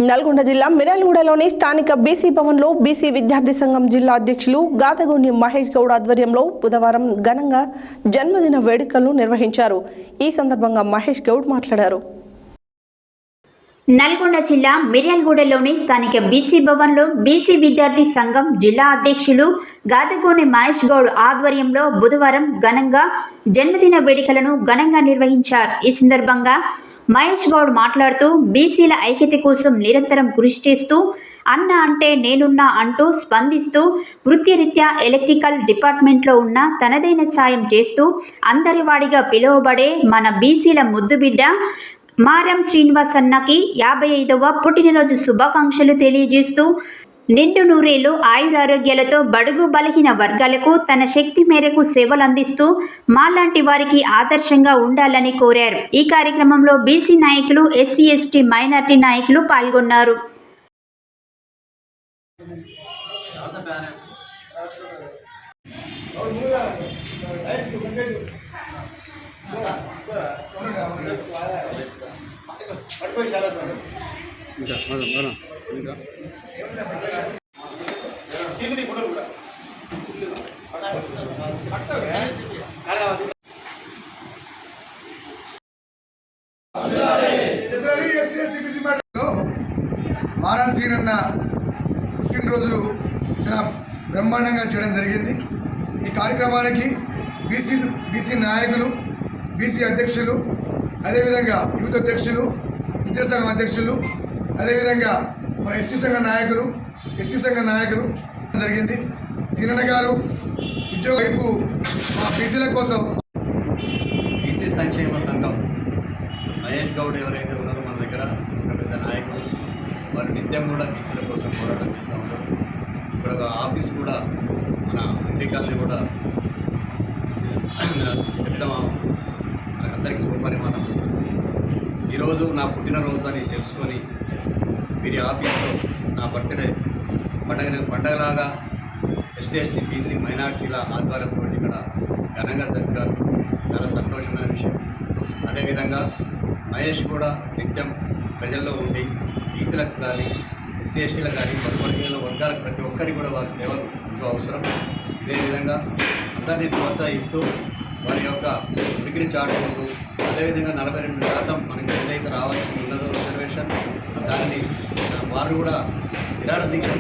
నల్గొండ జిల్లా మిర్యాలగూడలోని స్థానిక బీసీ భవన్లో బీసీ విద్యార్థి సంఘం జిల్లా అధ్యక్షులు గాదగోని మహేష్ గౌడ్ ఆధ్వర్యంలో బుధవారం ఘనంగా జన్మదిన వేడుకలను నిర్వహించారు. ఈ సందర్భంగా మహేష్ గౌడ్ మాట్లాడారు. నల్గొండ జిల్లా మిర్యాలగూడలోని స్థానిక బీసీ భవన్లో బీసీ విద్యార్థి సంఘం జిల్లా అధ్యక్షులు గాదగోని మహేష్ గౌడ్ ఆధ్వర్యంలో బుధవారం ఘనంగా జన్మదిన వేడుకలను ఘనంగా నిర్వహించారు. ఈ సందర్భంగా మహేష్ గౌడ్ మాట్లాడుతూ బీసీల ఐక్యత కోసం నిరంతరం కృషి చేస్తూ అన్న అంటే నేనున్నా అంటూ స్పందిస్తూ వృత్తిరీత్యా ఎలక్ట్రికల్ డిపార్ట్మెంట్లో ఉన్న తనదైన సాయం చేస్తూ అందరివాడిగా పిలువబడే మన బీసీల ముద్దుబిడ్డ మారం శ్రీనివాస్ అన్నకి 55వ పుట్టినరోజు శుభాకాంక్షలు తెలియజేస్తూ నిండు నూరేళ్లు ఆయురారోగ్యాలతో బడుగు బలహీన వర్గాలకు తన శక్తి మేరకు సేవలు అందిస్తూ మాలాంటి వారికి ఆదర్శంగా ఉండాలని కోరారు. ఈ కార్యక్రమంలో బీసీ నాయకులు, ఎస్సీ ఎస్టీ మైనార్టీ నాయకులు పాల్గొన్నారు. మారం శ్రీనన్న పుట్టినరోజులు చాలా బ్రహ్మాండంగా చేయడం జరిగింది. ఈ కార్యక్రమానికి బీసీ నాయకులు, బీసీ అధ్యక్షులు, అదేవిధంగా యూత్ అధ్యక్షులు, విద్యార్థి సంఘం అధ్యక్షులు, అదేవిధంగా మన ఎస్టీ సంఘ నాయకులు, ఎస్సీ సంఘ నాయకులు జరిగింది. శ్రీనన్న గారు ఉద్యోగ వైపు మా బీసీల కోసం బీసీ సంక్షేమ సంఘం మహేష్ గౌడ్ ఎవరైతే ఉన్నారో మన దగ్గర ఒక పెద్ద నాయకులు, వారు నిత్యం కూడా బీసీల కోసం పోరాటం చేస్తూ ఉంటారు. ఇక్కడ ఒక ఆఫీస్ కూడా మన ఇంటికల్ని కూడా పెట్టడం మనకందరికీ శుభపరిమాణం. ఈరోజు నా పుట్టినరోజు అని తెలుసుకొని వీరి ఆఫీస్లో నా బర్త్డే పండగలాగా ఎస్టీ ఎస్టీ బీసీ మైనార్టీల ఆధ్వర్యంతో ఇక్కడ ఘనంగా జరిపారు. చాలా సంతోషమైన విషయం. అదేవిధంగా మహేష్ కూడా నిత్యం ప్రజల్లో ఉండి బీసీలకు కానీ ఎస్సీ ఎస్టీలకు కానీ వర్గీయుల వర్గాలకు ప్రతి ఒక్కరికి కూడా వారి సేవలు ఎంతో అవసరం. ఇదే విధంగా అందరినీ ప్రోత్సహిస్తూ వారి యొక్క ఉనికిని చాటుకుంటూ అదేవిధంగా 42% మనకి ఏదైతే రావాల్సి ఉన్నదో రిజర్వేషన్ దానిని వారు కూడా నిరాడ దీక్ష